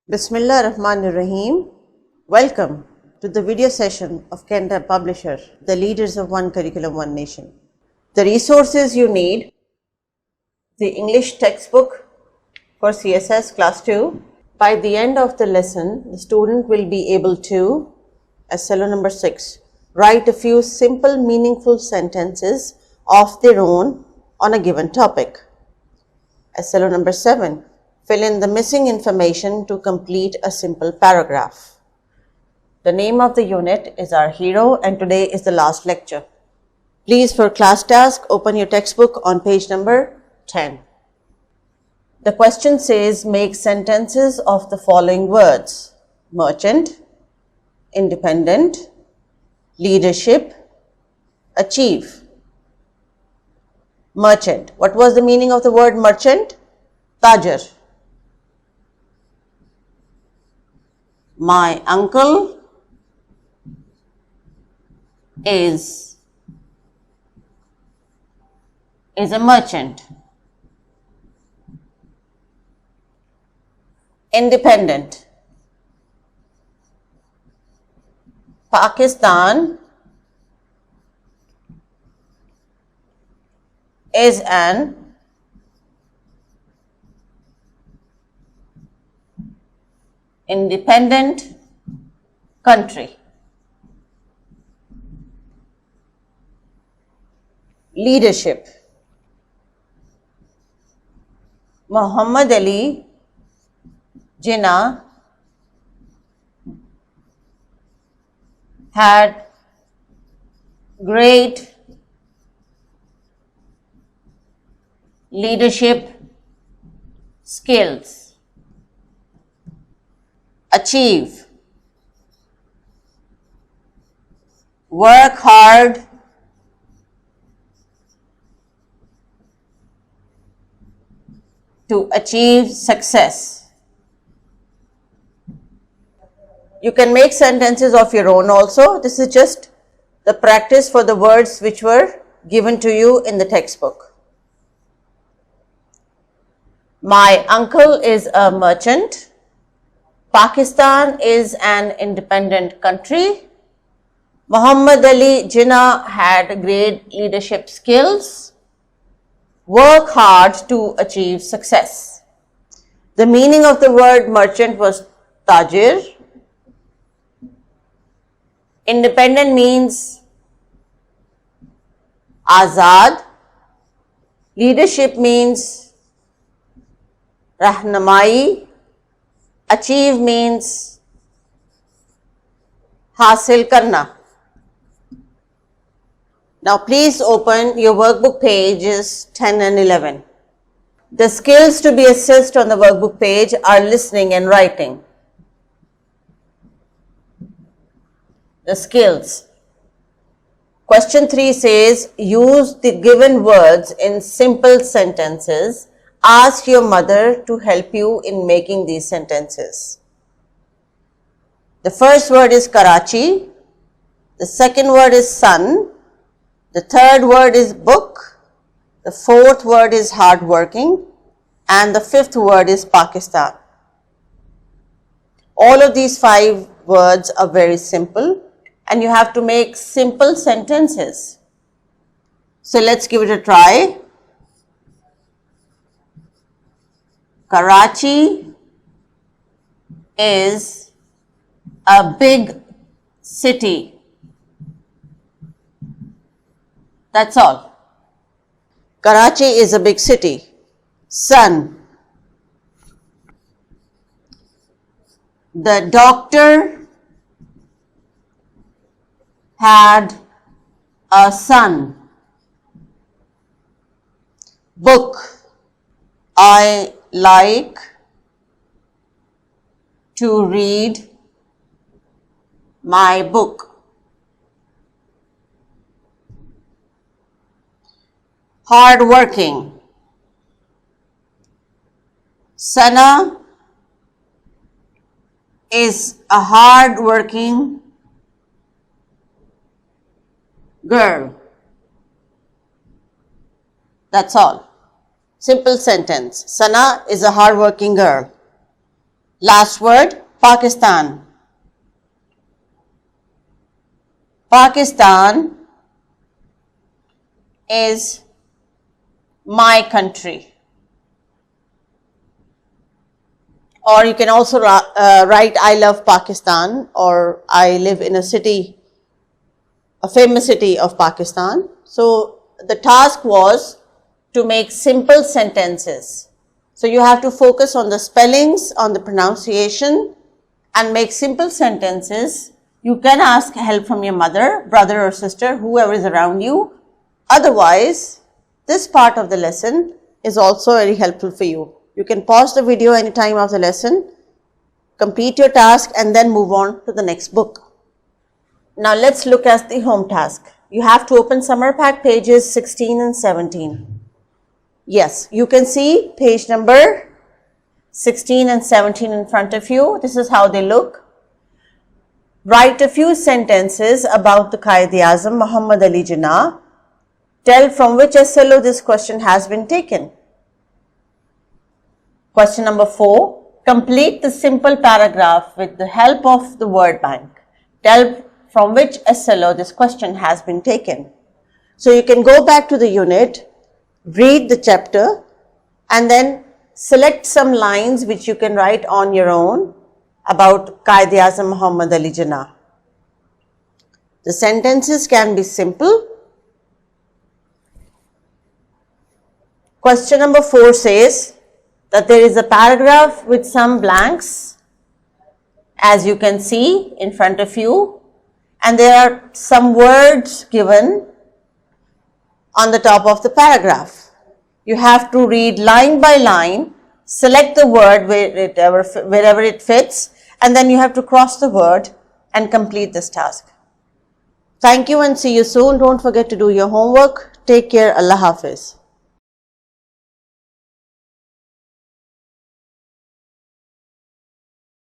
Bismillah Rahman Rahim. Welcome to the video session of Cantab Publisher, the leaders of One Curriculum, One Nation. The resources you need: the English textbook for CSS Class 2. By the end of the lesson, the student will be able to, as cello number 6, write a few simple, meaningful sentences of their own on a given topic. As cello number 7, fill in the missing information to complete a simple paragraph. The name of the unit is Our Hero, and today is the last lecture. Please, for class task, open your textbook on page number 10. The question says, make sentences of the following words: merchant, independent, leadership, achieve. Merchant. What was the meaning of the word merchant? Tajir. My uncle is a merchant. Independent. Pakistan is an independent country. Leadership. Muhammad Ali Jinnah had great leadership skills. Achieve. Work hard to achieve success. You can make sentences of your own also. This is just the practice for the words which were given to you in the textbook. My uncle is a merchant. Pakistan is an independent country. Muhammad Ali Jinnah had great leadership skills. Work hard to achieve success. The meaning of the word merchant was tajir. Independent means azad. Leadership means rahnamai. Achieve means hasil karna. Now please open your workbook pages 10 and 11. The skills to be assessed on the workbook page are listening and writing. The skills. Question 3 says, use the given words in simple sentences. Ask your mother to help you in making these sentences. The first word is Karachi. The second word is sun. The third word is book. The fourth word is hardworking. And the fifth word is Pakistan. All of these 5 words are very simple, and you have to make simple sentences. So let's give it a try. Karachi is a big city. That's all. Karachi is a big city. Sun. The doctor had a son. Book. I like to read my book. Hardworking. Sana is a hardworking girl. That's all. Simple sentence. Sana is a hardworking girl. Last word, Pakistan. Pakistan is my country. Or you can also write I love Pakistan, or I live in a city, a famous city of Pakistan. So the task was to make simple sentences. So you have to focus on the spellings, on the pronunciation, and make simple sentences. You can ask help from your mother, brother or sister, whoever is around you. Otherwise, this part of the lesson is also very helpful for you. You can pause the video any time of the lesson, complete your task, and then move on to the next book. Now let's look at the home task. You have to open Summer Pack pages 16 and 17. Yes, you can see page number 16 and 17 in front of you. This is how they look. Write a few sentences about the Quaid-e-Azam Muhammad Ali Jinnah. Tell from which SLO this question has been taken. Question number 4. Complete the simple paragraph with the help of the word bank. Tell from which SLO this question has been taken. So you can go back to the unit, read the chapter, and then select some lines which you can write on your own about Quaid-e-Azam Muhammad Ali Jinnah. The sentences can be simple. Question number 4 says that there is a paragraph with some blanks, as you can see in front of you, and there are some words given on the top of the paragraph. You have to read line by line, select the word wherever it fits, and then you have to cross the word and complete this task. Thank you and see you soon. Don't forget to do your homework. Take care. Allah Hafiz.